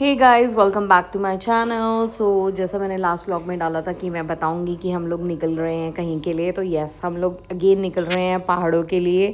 Hey guys, welcome back to my channel. So जैसा मैंने last vlog में डाला था कि मैं बताऊंगी कि हम लोग निकल रहे हैं कहीं के लिए, तो यस, हम लोग अगेन निकल रहे हैं पहाड़ों के लिए।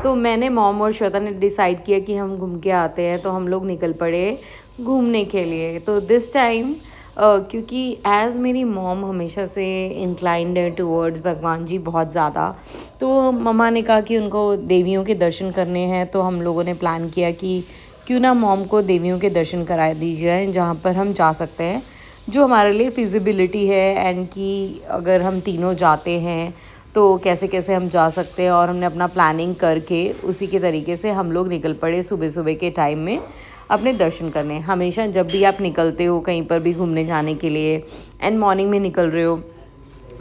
तो मैंने, मॉम और श्वेता ने डिसाइड किया कि हम घूम के आते हैं, तो हम लोग निकल पड़े घूमने के लिए। तो दिस टाइम क्योंकि एज़ मेरी मॉम हमेशा से इंक्लाइंड है टूवर्ड्स भगवान जी बहुत ज़्यादा, तो मम्मा ने कहा कि उनको देवियों के दर्शन करने हैं। तो हम लोगों ने प्लान किया कि क्यों ना मॉम को देवियों के दर्शन करा दी जाए जहाँ पर हम जा सकते हैं, जो हमारे लिए फिजिबिलिटी है, एंड कि अगर हम तीनों जाते हैं तो कैसे कैसे हम जा सकते हैं। और हमने अपना प्लानिंग करके उसी के तरीके से हम लोग निकल पड़े सुबह सुबह के टाइम में अपने दर्शन करने। हमेशा जब भी आप निकलते हो कहीं पर भी घूमने जाने के लिए एंड मॉर्निंग में निकल रहे हो,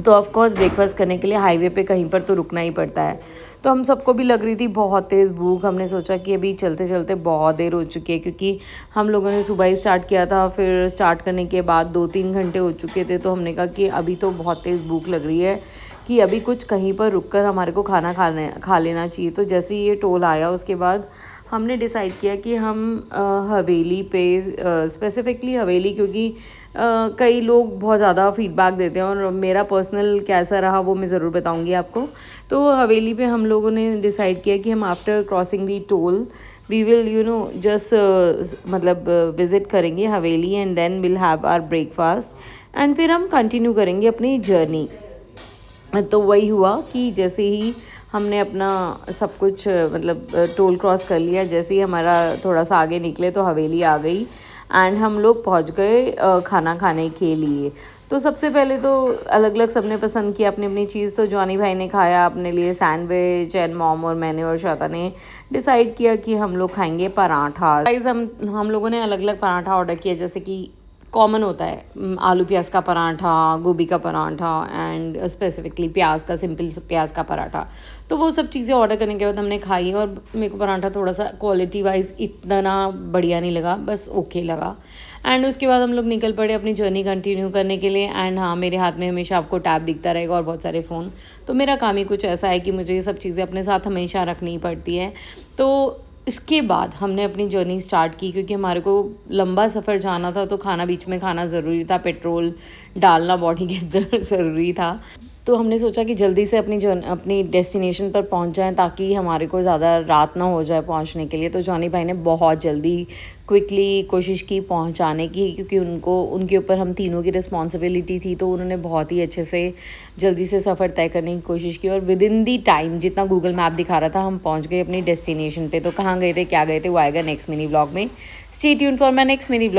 तो ऑफ कोर्स ब्रेकफास्ट करने के लिए हाईवे पे कहीं पर तो रुकना ही पड़ता है। तो हम सबको भी लग रही थी बहुत तेज़ भूख। हमने सोचा कि अभी चलते चलते बहुत देर हो चुकी है, क्योंकि हम लोगों ने सुबह ही स्टार्ट किया था, फिर स्टार्ट करने के बाद 2-3 घंटे हो चुके थे। तो हमने कहा कि अभी तो बहुत तेज़ भूख लग रही है कि अभी कुछ कहीं पर रुककर हमारे को खाना खा लेना चाहिए। तो जैसे ही ये टोल आया उसके बाद हमने डिसाइड किया कि हम हवेली पे, स्पेसिफिकली हवेली, क्योंकि कई लोग बहुत ज़्यादा फीडबैक देते हैं और मेरा पर्सनल कैसा रहा वो मैं ज़रूर बताऊंगी आपको। तो हवेली पे हम लोगों ने डिसाइड किया कि हम after crossing the toll we will just मतलब विज़िट करेंगे haveli, and then will have our breakfast, and फिर हम कंटिन्यू करेंगे अपनी जर्नी। तो वही हुआ कि जैसे ही हमने अपना सब कुछ मतलब टोल क्रॉस कर लिया, जैसे ही हमारा थोड़ा सा आगे निकले तो हवेली आ गई एंड हम लोग पहुंच गए खाना खाने के लिए। तो सबसे पहले तो अलग अलग सबने पसंद किया अपनी अपनी चीज़। तो जॉनी भाई ने खाया अपने लिए सैंडविच, एंड मॉम और मैंने और श्वेता ने डिसाइड किया कि हम लोग खाएंगे पराठा। गाइस, हम लोगों ने अलग अलग पराठा ऑर्डर किया, जैसे कि कॉमन होता है आलू प्याज का पराठा, गोभी का पराठा, एंड स्पेसिफिकली प्याज का, सिंपल प्याज का पराठा। तो वो सब चीज़ें ऑर्डर करने के बाद हमने खाई, और मेरे को पराठा थोड़ा सा क्वालिटी वाइज इतना बढ़िया नहीं लगा, बस ओके लगा। एंड उसके बाद हम लोग निकल पड़े अपनी जर्नी कंटिन्यू करने के लिए। एंड हाँ, मेरे हाथ में हमेशा आपको टैब दिखता रहेगा और बहुत सारे फ़ोन। तो मेरा काम ही कुछ ऐसा है कि मुझे ये सब चीज़ें अपने साथ हमेशा रखनी पड़ती हैं। तो इसके बाद हमने अपनी जर्नी स्टार्ट की, क्योंकि हमारे को लंबा सफ़र जाना था, तो खाना बीच में खाना ज़रूरी था, पेट्रोल डालना बॉडी के अंदर ज़रूरी था। तो हमने सोचा कि जल्दी से अपनी डेस्टिनेशन पर पहुंच जाएं, ताकि हमारे को ज़्यादा रात ना हो जाए पहुंचने के लिए। तो जॉनी भाई ने बहुत जल्दी क्विकली कोशिश की पहुंचाने की, क्योंकि उनके ऊपर हम तीनों की रिस्पॉन्सिबिलिटी थी। तो उन्होंने बहुत ही अच्छे से जल्दी से सफ़र तय करने की कोशिश की, और विद इन दी टाइम जितना गूगल मैप दिखा रहा था हम पहुंच गए अपनी डेस्टिनेशन पे। तो कहाँ गए थे, क्या गए थे, वो आएगा नेक्स्ट मिनी व्लॉग में। Stay tuned for my next mini vlog.